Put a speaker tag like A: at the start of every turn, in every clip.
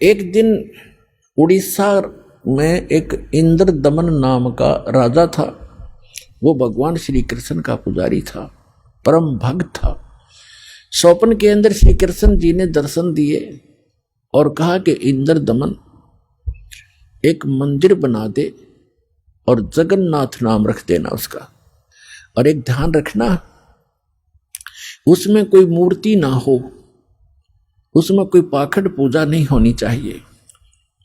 A: एक दिन उड़ीसा में एक इंद्रदमन नाम का राजा था। वो भगवान श्री कृष्ण का पुजारी था, परम भक्त था। स्वप्न के अंदर श्री कृष्ण जी ने दर्शन दिए और कहा कि इंद्रदमन एक मंदिर बना दे और जगन्नाथ नाम रख देना उसका, और एक ध्यान रखना उसमें कोई मूर्ति ना हो, उसमें कोई पाखंड पूजा नहीं होनी चाहिए,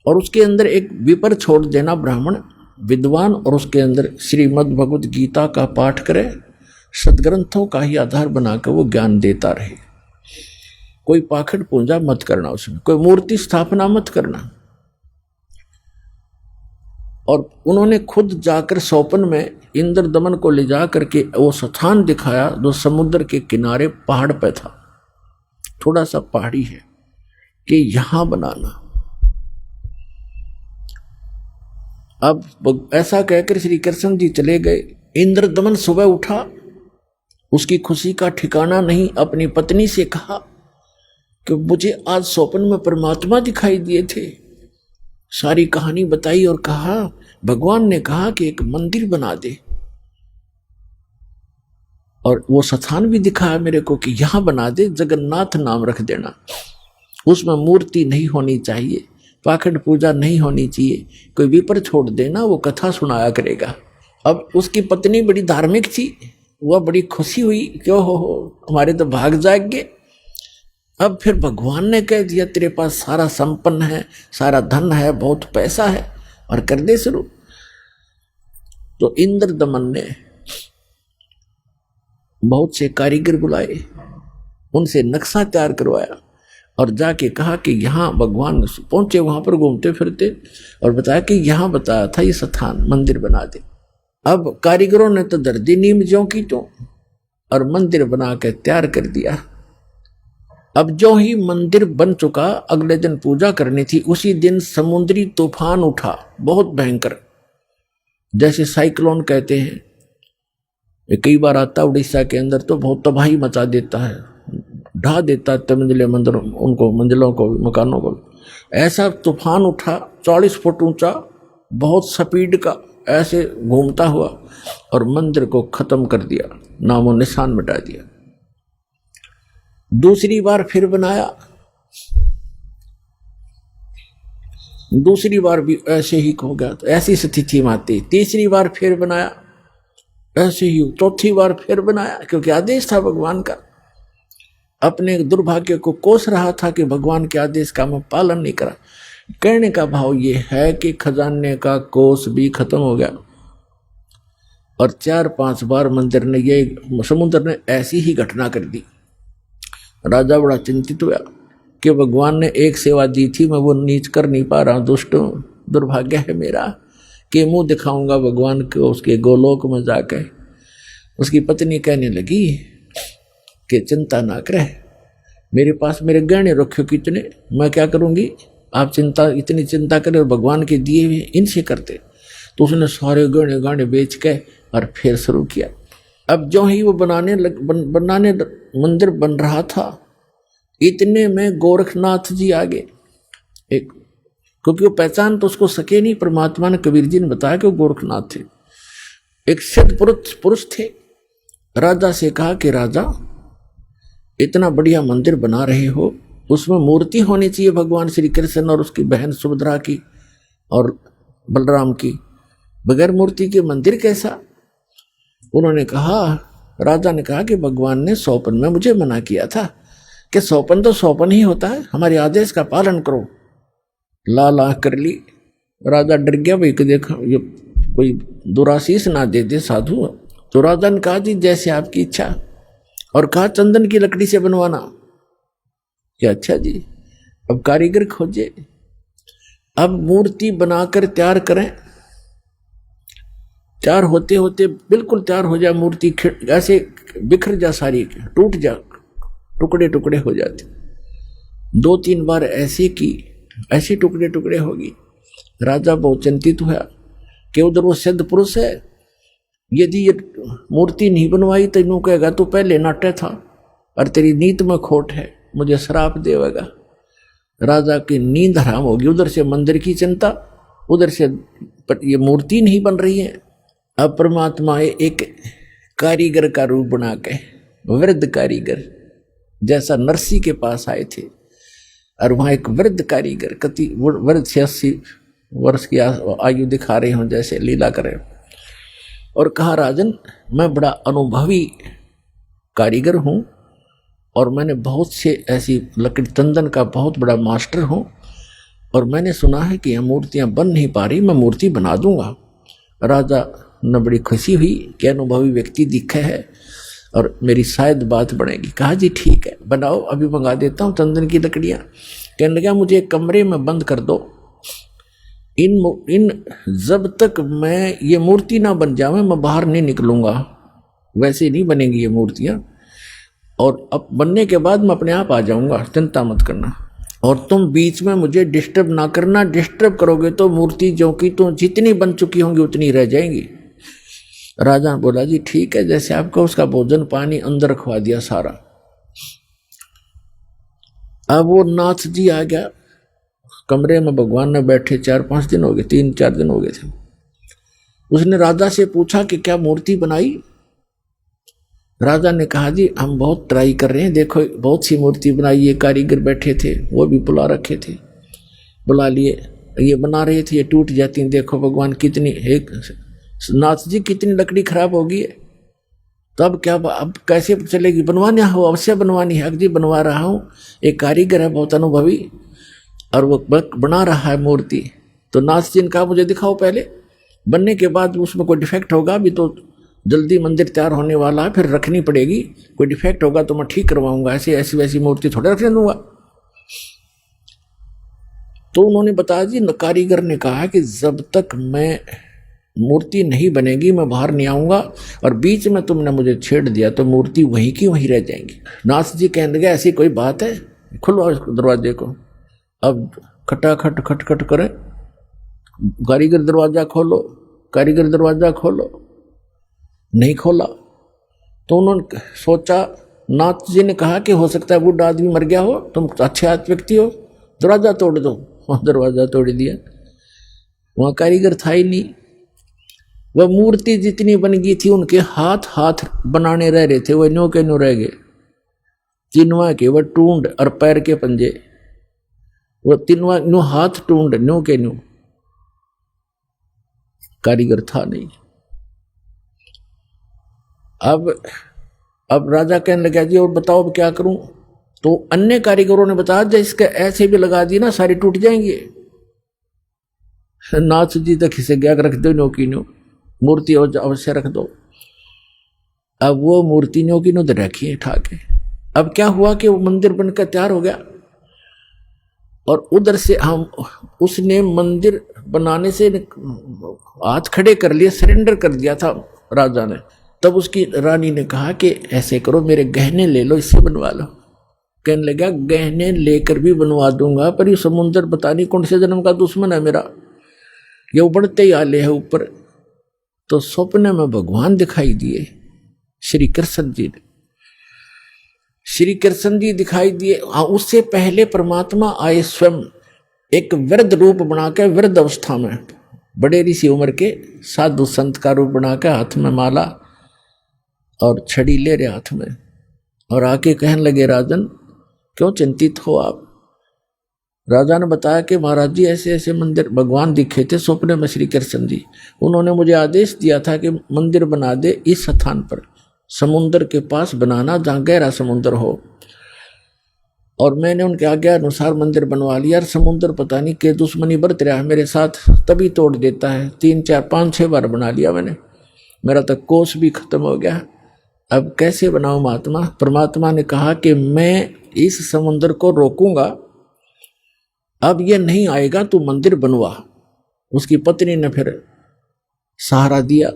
A: और उसके अंदर एक विपर छोड़ देना ब्राह्मण विद्वान, और उसके अंदर श्रीमद् भगवद गीता का पाठ करे, सदग्रंथों का ही आधार बनाकर वो ज्ञान देता रहे। कोई पाखंड पूजा मत करना, उसमें कोई मूर्ति स्थापना मत करना। और उन्होंने खुद जाकर स्वप्न में इंद्रदमन को ले जा करके वो स्थान दिखाया जो समुद्र के किनारे पहाड़ पे था, थोड़ा सा पहाड़ी है, कि यहां बनाना। अब ऐसा कहकर श्री कृष्ण जी चले गए। इंद्रदमन सुबह उठा, उसकी खुशी का ठिकाना नहीं। अपनी पत्नी से कहा कि मुझे आज स्वप्न में परमात्मा दिखाई दिए थे। सारी कहानी बताई और कहा भगवान ने कहा कि एक मंदिर बना दे, और वो स्थान भी दिखाया मेरे को कि यहां बना दे, जगन्नाथ नाम रख देना, उसमें मूर्ति नहीं होनी चाहिए, पाखंड पूजा नहीं होनी चाहिए, कोई विपर छोड़ देना, वो कथा सुनाया करेगा। अब उसकी पत्नी बड़ी धार्मिक थी, वह बड़ी खुशी हुई, क्यों हो हमारे तो भाग जाग गए। अब फिर भगवान ने कह दिया तेरे पास सारा संपन्न है, सारा धन है, बहुत पैसा है, और कर दे शुरू। तो इंद्रदमन ने बहुत से कारीगर बुलाए, उनसे नक्शा तैयार करवाया, और जाके कहा कि यहाँ भगवान पहुंचे, वहां पर घूमते फिरते, और बताया कि यहाँ बताया था ये स्थान, मंदिर बना दे। अब कारीगरों ने तो दर्दी नीम ज्यों की तो, और मंदिर बना के तैयार कर दिया। अब जो ही मंदिर बन चुका, अगले दिन पूजा करनी थी, उसी दिन समुद्री तूफान उठा, बहुत भयंकर, जैसे साइक्लोन कहते हैं। ये कई बार आता उड़ीसा के अंदर, तो बहुत तबाही मचा देता है, ढा देता है मंजिले मंदिरों उनको, मंजिलों को, मकानों को। ऐसा तूफान उठा 40 फुट ऊंचा, बहुत स्पीड का, ऐसे घूमता हुआ, और मंदिर को खत्म कर दिया, नामो निशान मिटा दिया। दूसरी बार फिर बनाया, दूसरी बार भी ऐसे ही हो गया, तो ऐसी स्थिति में आती। तीसरी बार फिर बनाया, ऐसे ही। चौथी बार फिर बनाया, क्योंकि आदेश था भगवान का। अपने दुर्भाग्य को कोस रहा था कि भगवान के आदेश का मैं पालन नहीं करा। कहने का भाव ये है कि खजाने का कोस भी खत्म हो गया, और 4-5 बार मंदिर ने, ये समुद्र ने ऐसी ही घटना कर दी। राजा बड़ा चिंतित हुआ कि भगवान ने एक सेवा दी थी, मैं वो नीच कर नहीं पा रहा हूं, दुष्टों, दुर्भाग्य है मेरा कि मुंह दिखाऊंगा भगवान को उसके गोलोक में जाकर। उसकी पत्नी कहने लगी कि चिंता ना करे, मेरे पास मेरे गहने रखे कितने, मैं क्या करूंगी, आप इतनी चिंता करें, और भगवान के दिए हुए इनसे करते। तो उसने सारे गहने गाने बेच के और फिर शुरू किया। अब जो ही वो बनाने मंदिर बन रहा था, इतने में गोरखनाथ जी आ गए। एक, क्योंकि वो पहचान तो उसको सके नहीं, परमात्मा ने, कबीर जी ने बताया कि वो गोरखनाथ थे। एक सिद्ध पुरुष थे। राजा से कहा कि राजा, इतना बढ़िया मंदिर बना रहे हो, उसमें मूर्ति होनी चाहिए भगवान श्री कृष्ण और उसकी बहन सुभद्रा की और बलराम की, बगैर मूर्ति के मंदिर कैसा। उन्होंने कहा, राजा ने कहा कि भगवान ने स्वप्न में मुझे मना किया था कि स्वप्न तो स्वप्न ही होता है, हमारे आदेश का पालन करो। ला कर ली। राजा डर गया, भाई कि देखो ये कोई दुराशीष ना दे दे साधु। तो राजा ने कहा जी जैसे आपकी इच्छा, और कहा चंदन की लकड़ी से बनवाना। क्या अच्छा जी। अब कारीगर खोजे, अब मूर्ति बनाकर तैयार करें। तैयार होते होते बिल्कुल तैयार हो जाए मूर्ति, ऐसे बिखर जा, सारी टूट जा, टुकड़े टुकड़े हो जाते। 2-3 बार ऐसे की, ऐसे टुकड़े टुकड़े होगी। राजा बहुत चिंतित हुआ कि उधर वो सिद्ध पुरुष है, यदि ये मूर्ति नहीं बनवाई तो इन्हों कहेगा तू पहले नाट्य था और तेरी नीत में खोट है, मुझे श्राप देगा। राजा की नींद हराम होगी। उधर से मंदिर की चिंता, उधर से ये मूर्ति नहीं बन रही है। अब परमात्मा एक कारीगर का रूप बना के, वृद्ध कारीगर जैसा नरसी के पास आए थे, और वहां एक वृद्ध कारीगर कति वृद्ध 86 वर्ष की आयु दिखा रहे हों जैसे लीला करे, और कहा राजन मैं बड़ा अनुभवी कारीगर हूं और मैंने बहुत से ऐसी लकड़ी तंदन का बहुत बड़ा मास्टर हूं, और मैंने सुना है कि यह मूर्तियां बन नहीं पा रही, मैं मूर्ति बना दूंगा। राजा ने बड़ी खुशी हुई कि अनुभवी व्यक्ति दिखे है और मेरी शायद बात बनेगी। कहा जी ठीक है बनाओ, अभी मंगा देता हूँ तंदन की लकड़ियाँ। कहने लगा मुझे एक कमरे में बंद कर दो, इन जब तक मैं ये मूर्ति ना बन जावे मैं बाहर नहीं निकलूंगा, वैसे नहीं बनेंगी ये मूर्तियाँ, और अब बनने के बाद मैं अपने आप आ जाऊंगा, चिंता मत करना, और तुम बीच में मुझे डिस्टर्ब ना करना, डिस्टर्ब करोगे तो मूर्ति जो कि तो जितनी बन चुकी होंगी उतनी रह जाएंगी। राजा बोला जी ठीक है जैसे आपको। उसका भोजन पानी अंदर रखवा दिया सारा। अब वो नाथ जी आ गया कमरे में, भगवान ने बैठे 4-5 दिन हो गए, 3-4 दिन हो गए थे। उसने राजा से पूछा कि क्या मूर्ति बनाई? राजा ने कहा जी हम बहुत ट्राई कर रहे हैं, देखो बहुत सी मूर्ति बनाई, ये कारीगर बैठे थे वो भी बुला रखे थे, बुला लिए, ये बना रहे थे, ये टूट जाती, देखो भगवान कितनी, एक नाथ जी कितनी लकड़ी खराब होगी है, तो अब क्या, अब कैसे चलेगी? बनवाने हो? अवश्य बनवानी है। जी बनवा रहा हूँ, एक कारीगर है बहुत अनुभवी और वो बना रहा है मूर्ति। तो नाथ जी ने कहा मुझे दिखाओ पहले, बनने के बाद उसमें कोई डिफेक्ट होगा, अभी तो जल्दी मंदिर तैयार होने वाला है, फिर रखनी पड़ेगी, कोई डिफेक्ट होगा तो मैं ठीक करवाऊंगा, ऐसी वैसी मूर्ति थोड़े रखने दूंगा। तो उन्होंने बताया जी, कारीगर ने कहा कि जब तक मैं मूर्ति नहीं बनेगी मैं बाहर नहीं आऊंगा, और बीच में तुमने मुझे छेड़ दिया तो मूर्ति वहीं की वहीं रह जाएंगी। नाथ जी कहने लगे ऐसी कोई बात है, खुलवाओ इस दरवाजे को। अब खटाखट खटखट करें, कारीगर दरवाजा खोलो, कारीगर दरवाजा खोलो, नहीं खोला। तो उन्होंने सोचा, नाथ जी ने कहा कि हो सकता है बूढ़ा आदमी मर गया हो, तुम अच्छे व्यक्ति हो, दरवाजा तोड़ दो। वहां दरवाजा तोड़ दिया, वहां कारीगर था ही नहीं। वह मूर्ति जितनी बन गई थी उनके हाथ बनाने रह रहे थे, वह न्यू के न्यू रह गए, तीनवा के वह टूंड और पैर के पंजे, वो तीनवा न्यू हाथ टूंड न्यू के न्यू, कारीगर था नहीं। अब राजा कहने लगा जी और बताओ अब क्या करूं? तो अन्य कारीगरों ने बताया जब इसके ऐसे भी लगा दी ना सारी टूट जाएंगे। नाथ जी तक इसे क्या रख दो, न्यो की न्यो मूर्ति अवश्य रख दो। अब वो मूर्ति न्यो की न्यो रखी ठाके। अब क्या हुआ कि वो मंदिर बनकर तैयार हो गया, और उधर से हम उसने मंदिर बनाने से हाथ खड़े कर लिए, सरेंडर कर दिया था राजा ने। तब उसकी रानी ने कहा कि ऐसे करो मेरे गहने ले लो, इससे बनवा लो। कहने लगा गहने लेकर भी बनवा दूंगा, पर ये समुद्र पता नहीं कौन से जन्म का दुश्मन है मेरा, ये उबड़ते ही आले है ऊपर। तो सपने में भगवान दिखाई दिए, श्री कृष्ण जी ने, श्री कृष्ण जी दिखाई दिए। उससे पहले परमात्मा आए स्वयं एक वृद्ध रूप बनाकर, वृद्ध अवस्था में बड़े ऋषि उम्र के साधु संत का रूप बनाकर, हाथ में माला और छड़ी ले रहे हाथ में, और आके कहने लगे राजन क्यों चिंतित हो आप? राजा ने बताया कि महाराज जी ऐसे ऐसे मंदिर भगवान दिखे थे सपने में श्री कृष्ण जी, उन्होंने मुझे आदेश दिया था कि मंदिर बना दे इस स्थान पर, समुद्र के पास बनाना जहाँ गहरा समुद्र हो, और मैंने उनके आज्ञा अनुसार मंदिर बनवा लिया। और समुद्र पता नहीं के दुश्मनी बरत रहा है मेरे साथ, तभी तोड़ देता है, 3 4 5 6 बार बना लिया मैंने, मेरा तक कोष भी खत्म हो गया। अब कैसे बनाऊं महात्मा? परमात्मा ने कहा कि मैं इस समुद्र को रोकूंगा, अब ये नहीं आएगा, तू मंदिर बनवा। उसकी पत्नी ने फिर सहारा दिया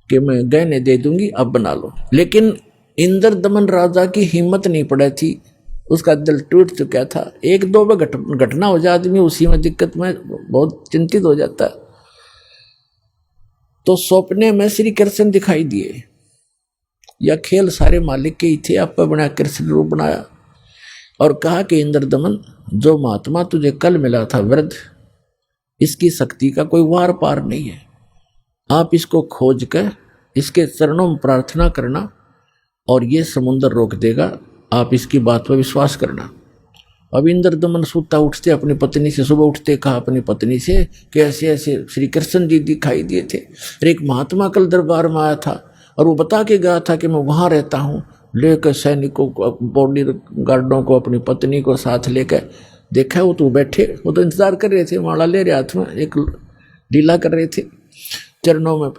A: कि मैं गहने दे दूंगी, अब बना लो। लेकिन इंद्र दमन राजा की हिम्मत नहीं पड़ी थी, उसका दिल टूट चुका था। 1-2 बार घटना हो जाए आदमी उसी में दिक्कत में बहुत चिंतित हो जाता। तो सपने में श्री कृष्ण दिखाई दिए, या खेल सारे मालिक के ही थे, आप बना कृष्ण रूप बनाया। और कहा कि इंद्रदमन, जो महात्मा तुझे कल मिला था वृद्ध, इसकी शक्ति का कोई वार पार नहीं है। आप इसको खोज कर इसके चरणों में प्रार्थना करना और ये समुद्र रोक देगा। आप इसकी बात पर विश्वास करना। अब इंद्रदमन सूता उठते अपनी पत्नी से, सुबह उठते कहा अपनी पत्नी से कि ऐसे ऐसे श्री कृष्ण जी दिखाई दिए थे और एक महात्मा कल दरबार में आया था और वो बता के गया था कि मैं वहाँ रहता हूँ। लेकर सैनिकों को, बॉडी गार्डों को, अपनी पत्नी को साथ लेकर देखा, वो तो बैठे, वो तो इंतजार कर रहे थे, माला ले रहे हाथ में, एक लीला कर रहे थे। चरणों में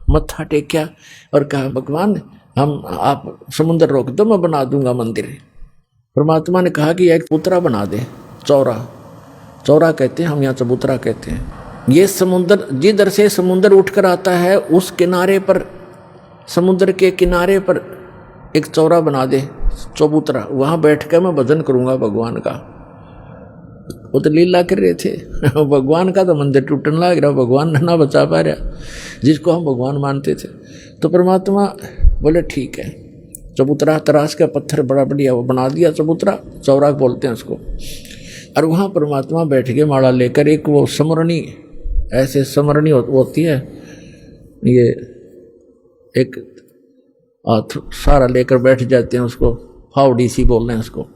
A: मत्था टेक्या और कहा भगवान हम आप समुद्र रोक दो, मैं बना दूंगा मंदिर। परमात्मा ने कहा कि एक चबूतरा बना दे, चौरा, चौरा कहते हैं हम यहाँ, चबूतरा कहते हैं। ये समुद्र जिधर से समुद्र उठकर आता है उस किनारे पर, समुद्र के किनारे पर एक चौरा बना दे, चबूतरा, वहां बैठ कर मैं भजन करूंगा भगवान का। वो तो लीला कर रहे थे भगवान का तो मंदिर टूटने लग रहा, भगवान ना बचा पा रहा जिसको हम भगवान मानते थे। तो परमात्मा बोले ठीक है, चबूतरा तराश का पत्थर बड़ा बढ़िया वो बना दिया, चबूतरा, चौरा बोलते हैं उसको। और वहाँ परमात्मा बैठ के माला लेकर, एक वो समरणी, ऐसे समरणी होती है, ये एक सारा लेकर बैठ जाते हैं, उसको फावड़ी सी बोल रहे हैं उसको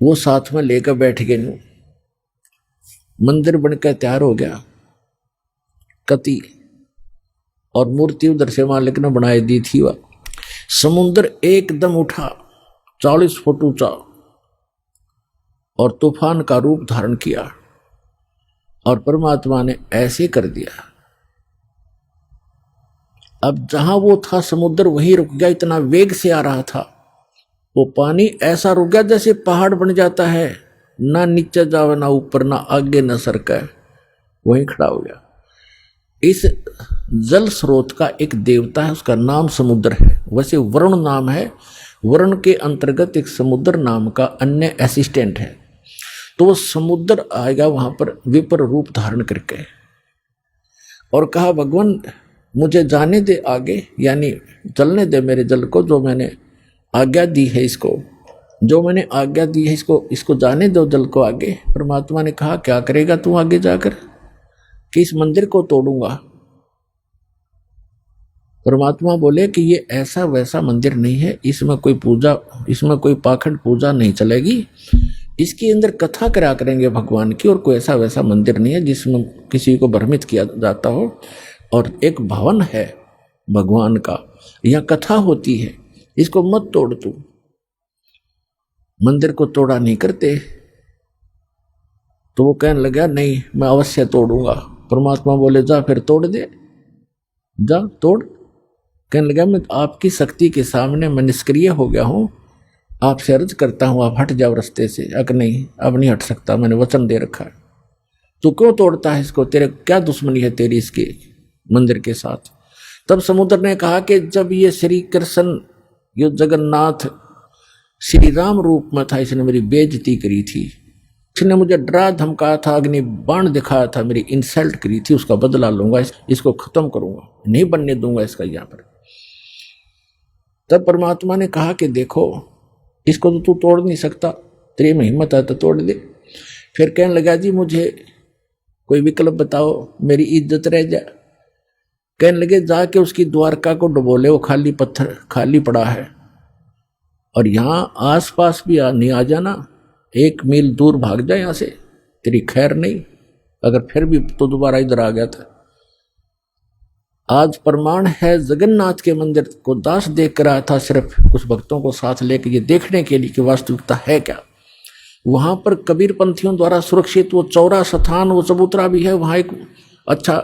A: वो साथ में लेकर बैठ गए। मंदिर बनकर तैयार हो गया, कति और मूर्ति उधर से मालिक ने बनाई दी थी। वह समुद्र एकदम उठा 40 फुट ऊंचा और तूफान का रूप धारण किया और परमात्मा ने ऐसे कर दिया। अब जहां वो था समुद्र वहीं रुक गया, इतना वेग से आ रहा था वो पानी, ऐसा रुक गया जैसे पहाड़ बन जाता है, ना नीचे जावे ना ऊपर, ना आगे ना सरका, वहीं खड़ा हो गया। इस जल स्रोत का एक देवता है, उसका नाम समुद्र है। वैसे वरुण नाम है, वरुण के अंतर्गत एक समुद्र नाम का अन्य असिस्टेंट है। तो वो समुद्र आएगा वहां पर विपर रूप धारण करके और कहा भगवान मुझे जाने दे आगे, यानी चलने दे मेरे जल को, जो मैंने आज्ञा दी है इसको, जो मैंने आज्ञा दी है इसको जाने दो जल को आगे। परमात्मा ने कहा क्या करेगा तू आगे जाकर? कि इस मंदिर को तोड़ूंगा। परमात्मा बोले कि ये ऐसा वैसा मंदिर नहीं है, इसमें कोई पूजा, इसमें कोई पाखंड पूजा नहीं चलेगी, इसके अंदर कथा करा करेंगे भगवान की, और कोई ऐसा वैसा मंदिर नहीं है जिसमें किसी को भ्रमित किया जाता हो। और एक भवन है भगवान का, यहाँ कथा होती है, इसको मत तोड़ तू। मंदिर को तोड़ा नहीं करते। तो वो कहने लगा नहीं मैं अवश्य तोड़ूंगा। परमात्मा बोले जा फिर तोड़ दे, जा तोड़। कहने लगा मैं आपकी शक्ति के सामने मैं निष्क्रिय हो गया हूं, आपसे अर्ज करता हूं आप हट जाओ रास्ते से। अक नहीं, अब नहीं हट सकता, मैंने वचन दे रखा है। तू क्यों तोड़ता है इसको, तेरे क्या दुश्मनी है तेरी इसके मंदिर के साथ? तब समुद्र ने कहा कि जब ये श्री कृष्ण, ये जगन्नाथ श्री राम रूप में था, इसने मेरी बेइज्जती करी थी, इसने मुझे डरा धमकाया था, अग्नि बाण दिखाया था, मेरी इंसल्ट करी थी, उसका बदला लूंगा, इसको खत्म करूंगा, नहीं बनने दूंगा इसका यहाँ पर। तब परमात्मा ने कहा कि देखो इसको तो तू तोड़ नहीं सकता, तेरे में हिम्मत है तो तोड़ दे। फिर कहने लगा जी मुझे कोई विकल्प बताओ, मेरी इज्जत रह जाए। कहने लगे जाके उसकी द्वारका को डुबो ले, वो खाली पत्थर खाली पड़ा है, और यहाँ आसपास भी नहीं आ जाना, 1 मील दूर भाग जाए यहाँ से, तेरी खैर नहीं। अगर फिर भी तो दोबारा इधर आ गया था। आज प्रमाण है जगन्नाथ के मंदिर को दास देख कर आया था, सिर्फ कुछ भक्तों को साथ लेकर ये देखने के लिए कि वास्तविकता है क्या। वहां पर कबीर पंथियों द्वारा सुरक्षित वो चौरा स्थान, वो चबूतरा भी है, वहां एक अच्छा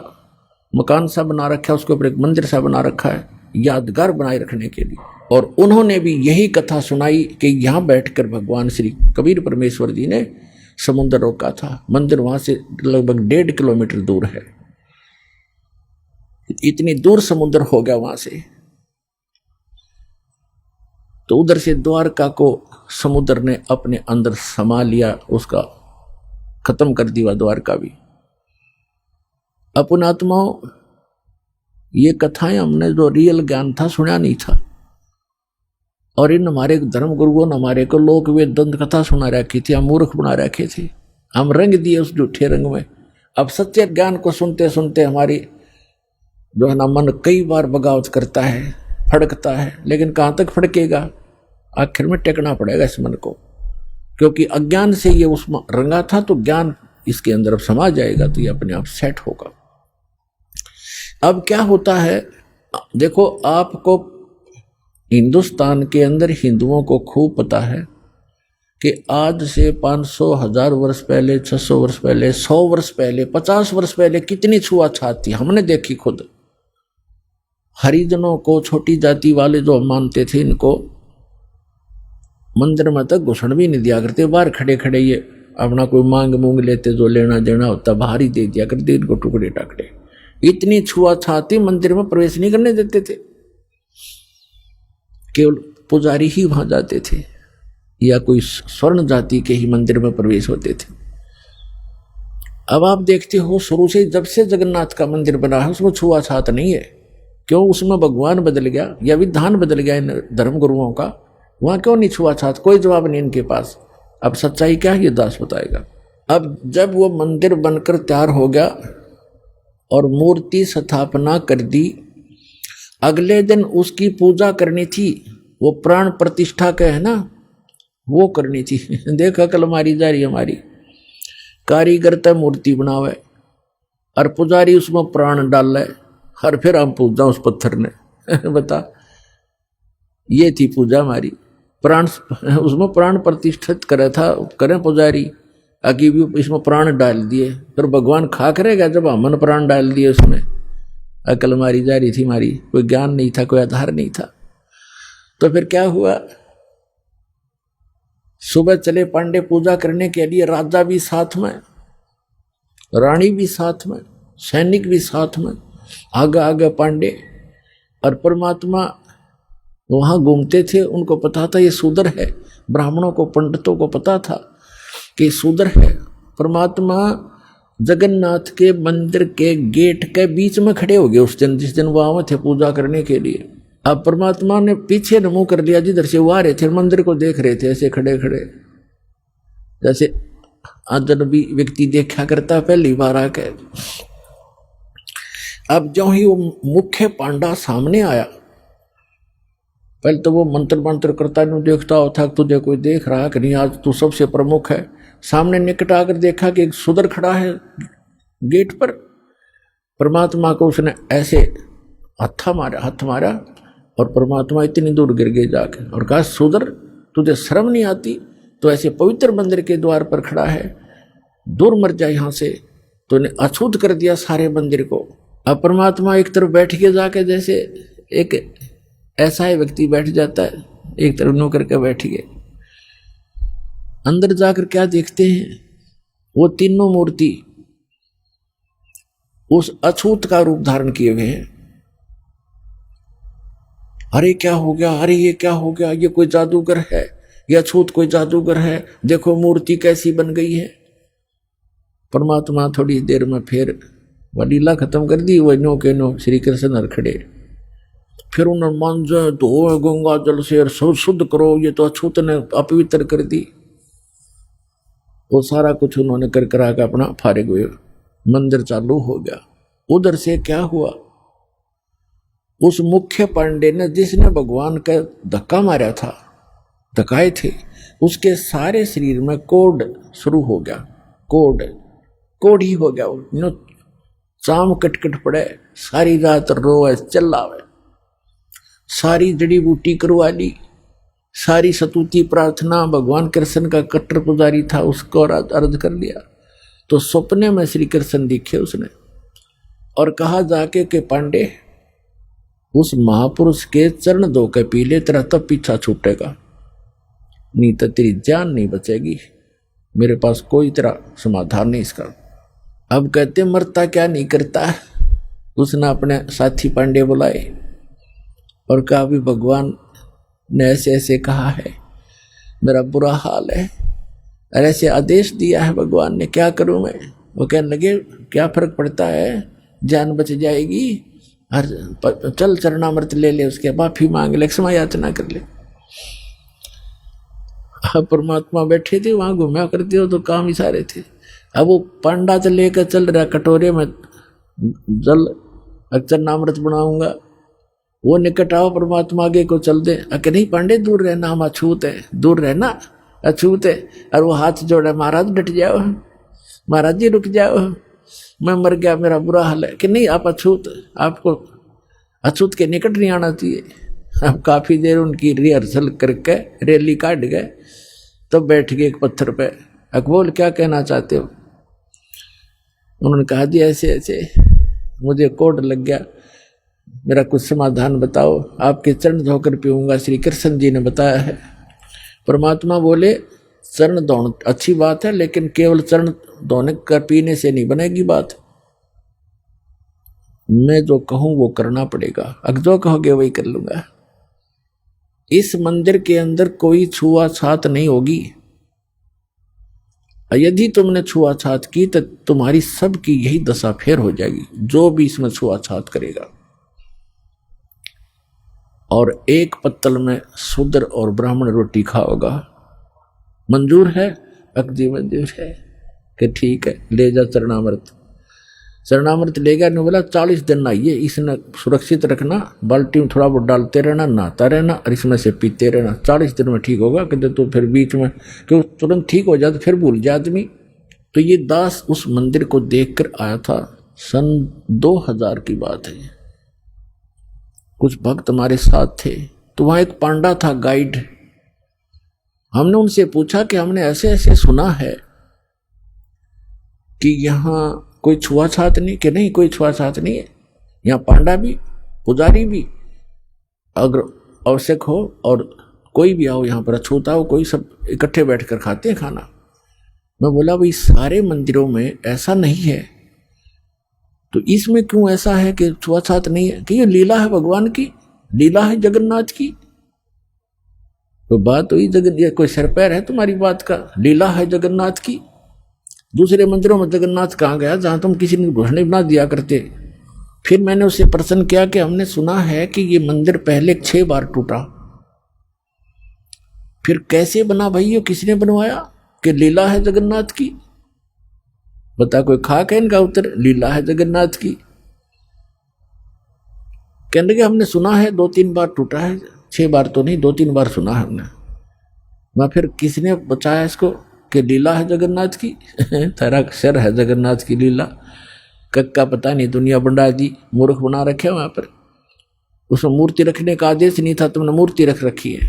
A: मकान सा बना रखा है, उसके ऊपर एक मंदिर सा बना रखा है यादगार बनाए रखने के लिए। और उन्होंने भी यही कथा सुनाई कि यहाँ बैठकर भगवान श्री कबीर परमेश्वर जी ने समुद्र रोका था। मंदिर वहां से लगभग 1.5 किलोमीटर दूर है, इतनी दूर समुद्र हो गया वहां से। तो उधर से द्वारका को समुद्र ने अपने अंदर समा लिया, उसका खत्म कर दिया द्वारका भी। अपन आत्माओं, ये कथाएं हमने जो रियल ज्ञान था सुना नहीं था, और इन हमारे धर्म गुरुओं ने हमारे को लोक वेद दंत कथा सुना रखी थी, हम मूर्ख बना रखे थे, हम रंग दिए उस झूठे रंग में। अब सच्चे ज्ञान को सुनते सुनते हमारी जो है ना मन कई बार बगावत करता है, फड़कता है, लेकिन कहाँ तक फड़केगा, आखिर में टेकना पड़ेगा इस मन को, क्योंकि अज्ञान से ये उस रंगा था, तो ज्ञान इसके अंदर अब समा जाएगा तो ये अपने आप सेट होगा। अब क्या होता है, देखो आपको हिंदुस्तान के अंदर हिंदुओं को खूब पता है कि आज से 500 1000 वर्ष पहले, 600 वर्ष पहले, 100 वर्ष पहले, 50 वर्ष पहले कितनी छुआछात थी, हमने देखी खुद। हरिजनों को, छोटी जाति वाले जो मानते थे, इनको मंदिर में तक घुसण भी नहीं दिया करते, बाहर खड़े खड़े ये अपना कोई मांग मूंग लेते, जो लेना देना होता बाहर ही दे दिया करते इनको, टुकड़े टाकड़े। इतनी छुआछात थी, मंदिर में प्रवेश नहीं करने देते थे, केवल पुजारी ही वहां जाते थे या कोई स्वर्ण जाति के ही मंदिर में प्रवेश होते थे। अब आप देखते हो शुरू से जब से जगन्नाथ का मंदिर बना है उसमें छुआछात नहीं है। क्यों? उसमें भगवान बदल गया या विधान बदल गया इन धर्म गुरुओं का, वहां क्यों नहीं छुआछात? कोई जवाब नहीं इनके पास। अब सच्चाई क्या है ये दास बताएगा। अब जब वो मंदिर बनकर तैयार हो गया और मूर्ति स्थापना कर दी, अगले दिन उसकी पूजा करनी थी, वो प्राण प्रतिष्ठा का है ना, वो करनी थी। देखा कल मारी जा रही हमारी कारीगर तय मूर्ति बनावे और पुजारी उसमें प्राण डाल ले, और फिर हम पूजा उस पत्थर ने। बता, ये थी पूजा हमारी, प्राण उसमें प्राण प्रतिष्ठित करे था, करें पुजारी, आगे भी इसमें प्राण डाल दिए, फिर भगवान खा करेगा जब हमने प्राण डाल दिए उसमें। अकल मारी जा रही थी हमारी, कोई ज्ञान नहीं था, कोई आधार नहीं था। तो फिर क्या हुआ, सुबह चले पांडे पूजा करने के लिए, राजा भी साथ में, रानी भी साथ में, सैनिक भी साथ में, आगे आगे पांडे। और परमात्मा वहां घूमते थे, उनको पता था ये शूद्र है, ब्राह्मणों को, पंडितों को पता था कि शूद्र है। परमात्मा जगन्नाथ के मंदिर के गेट के बीच में खड़े हो गए उस दिन, जिस दिन वहां थे पूजा करने के लिए। अब परमात्मा ने पीछे मुंह कर लिया, जिधर से वो आ रहे थे, मंदिर को देख रहे थे ऐसे खड़े खड़े, जैसे अजनबी व्यक्ति देखा करता पहली बार आके। अब जो ही वो मुख्य पांडा सामने आया, पहले तो वो मंत्र करता नहीं देखता होता, तुझे कोई देख रहा कि नहीं, आज तू सबसे प्रमुख है। सामने निकट आकर देखा कि एक शूद्र खड़ा है गेट पर। परमात्मा को उसने ऐसे हाथ मारा और परमात्मा इतनी दूर गिर गए जाके, और कहा, शूद्र तुझे शर्म नहीं आती? तो ऐसे पवित्र मंदिर के द्वार पर खड़ा है, दूर मर जाए यहाँ से। तो ने अछूत कर दिया सारे मंदिर को। अब परमात्मा एक तरफ बैठ के जाके, जैसे एक ऐसा ही व्यक्ति बैठ जाता है, एक तरफ नो करके बैठ गए। अंदर जाकर क्या देखते हैं, वो तीनों मूर्ति उस अछूत का रूप धारण किए हुए हैं। अरे क्या हो गया, अरे ये क्या हो गया, ये कोई जादूगर है, ये अछूत कोई जादूगर है, देखो मूर्ति कैसी बन गई है। परमात्मा थोड़ी देर में फिर वह लीला खत्म कर दी, वह नो के नो श्री कृष्ण खड़े। फिर उन्होंने मांझे धो गंगा जल से शुद्ध करो, ये तो अछूत ने अपवित्र कर दी। वो सारा कुछ उन्होंने कर करा के अपना फारिग हुए, मंदिर चालू हो गया। उधर से क्या हुआ, उस मुख्य पांडे ने, जिसने भगवान का धक्का मारा था, धक्काए थे, उसके सारे शरीर में कोढ़ शुरू हो गया। कोढ़ ही हो गया, चाम कटकट पड़े, सारी रात रोए चिल्लावे, सारी जड़ी बूटी करवा ली, सारी सतुति प्रार्थना। भगवान कृष्ण का कट्टर पुजारी था, उसको अर्ज कर लिया। तो सपने में श्री कृष्ण दिखे उसने और कहा जाके कि पांडे, उस महापुरुष के चरण धो के पी ले, तेरा तब पीछा छूटेगा, नहीं तो तेरी जान नहीं बचेगी। मेरे पास कोई तेरा समाधान नहीं इसका। अब कहते मरता क्या नहीं करता। उसने अपने साथी पांडे बुलाए और कहा, भी भगवान ने ऐसे ऐसे कहा है, मेरा बुरा हाल है, और ऐसे आदेश दिया है भगवान ने, क्या करूं मैं? वो कहने लगे, क्या फर्क पड़ता है, जान बच जाएगी, और चल चरणामृत ले ले, उसके माफी मांग ले, क्षमा याचना कर ले। अब परमात्मा बैठे थे वहां, घूमया करते हो तो काम ही सारे थे। अब वो पांडा तो लेकर चल रहा कटोरे में जल अक्षरनामृत बनाऊंगा, वो निकट आओ परमात्मा आगे को चल दे। अके नहीं पांडे दूर रहना, हम अछूत है, दूर रहना अछूत है। और वो हाथ जोड़े, महाराज डट जाओ, महाराज जी रुक जाओ, मैं मर गया, मेरा बुरा हाल है। कि नहीं आप अछूत, आपको अछूत के निकट नहीं आना चाहिए। अब काफी देर उनकी रिहर्सल करके रैली काट गए, तब बैठ गए एक पत्थर पे। अकबोल क्या कहना चाहते हो? उन्होंने कहा जी ऐसे ऐसे मुझे कोड लग गया, मेरा कुछ समाधान बताओ। आपके चरण धोकर पीऊंगा, श्री कृष्ण जी ने बताया है। परमात्मा बोले चरण धोना अच्छी बात है, लेकिन केवल चरण धोने कर पीने से नहीं बनेगी बात। मैं जो कहूं वो करना पड़ेगा, अगर जो कहोगे वही कर लूंगा। इस मंदिर के अंदर कोई छुआछात नहीं होगी। यदि तुमने छुआछात की तो तुम्हारी सबकी यही दशा फेर हो जाएगी, जो भी इसमें छुआछात करेगा। और एक पत्तल में शूद्र और ब्राह्मण रोटी खाओगा। मंजूर है? अकदी मंजूर है। कि ठीक है, ले जा चरणामृत। चरणामृत ले गया, ने बोला 40 दिन नहाइए, इसने सुरक्षित रखना, बाल्टी में थोड़ा बहुत डालते रहना, नहाता रहना और इसमें से पीते रहना, 40 दिन में ठीक होगा। कहते तो फिर बीच में क्यों तुरंत ठीक हो जाए तो फिर भूल जाए आदमी। तो ये दास उस मंदिर को देखकर आया था, सन 2000 की बात है। कुछ भक्त हमारे साथ थे, तो वहां एक पांडा था गाइड। हमने उनसे पूछा कि हमने ऐसे ऐसे सुना है कि यहाँ कोई छुआछात नहीं। कि नहीं कोई छुआछात नहीं है, यहाँ पांडा भी पुजारी भी अगर आवश्यक हो और कोई भी आओ यहाँ पर अछूता हो, कोई सब इकट्ठे बैठकर खाते हैं खाना। मैं बोला भाई सारे मंदिरों में ऐसा नहीं है, तो इसमें क्यों ऐसा है कि छुआछात नहीं है? कि ये लीला है भगवान की, लीला है जगन्नाथ की। तो बात हुई ये कोई सिर पैर है तुम्हारी बात का? लीला है जगन्नाथ की। दूसरे मंदिरों में जगन्नाथ कहाँ गया जहां तुम किसी ने घोषणा ना दिया करते? फिर मैंने उससे प्रश्न किया कि हमने सुना है कि ये मंदिर पहले 6 बार टूटा, फिर कैसे बना भाई, ये किसने बनवाया? कि लीला है जगन्नाथ की। बता कोई खाक है इनका उत्तर? लीला है जगन्नाथ की। कहने लगे हमने सुना है 2-3 बार टूटा है, 6 बार तो नहीं, 2-3 बार सुना है हमने। मैं फिर किसने बचाया इसको कि लीला है जगन्नाथ की? तेरा शर है जगन्नाथ की लीला। कक्का पता नहीं दुनिया बंडा दी, मूर्ख बना रखे वहां पर। उसमें मूर्ति रखने का आदेश नहीं था, तुमने मूर्ति रख रखी है।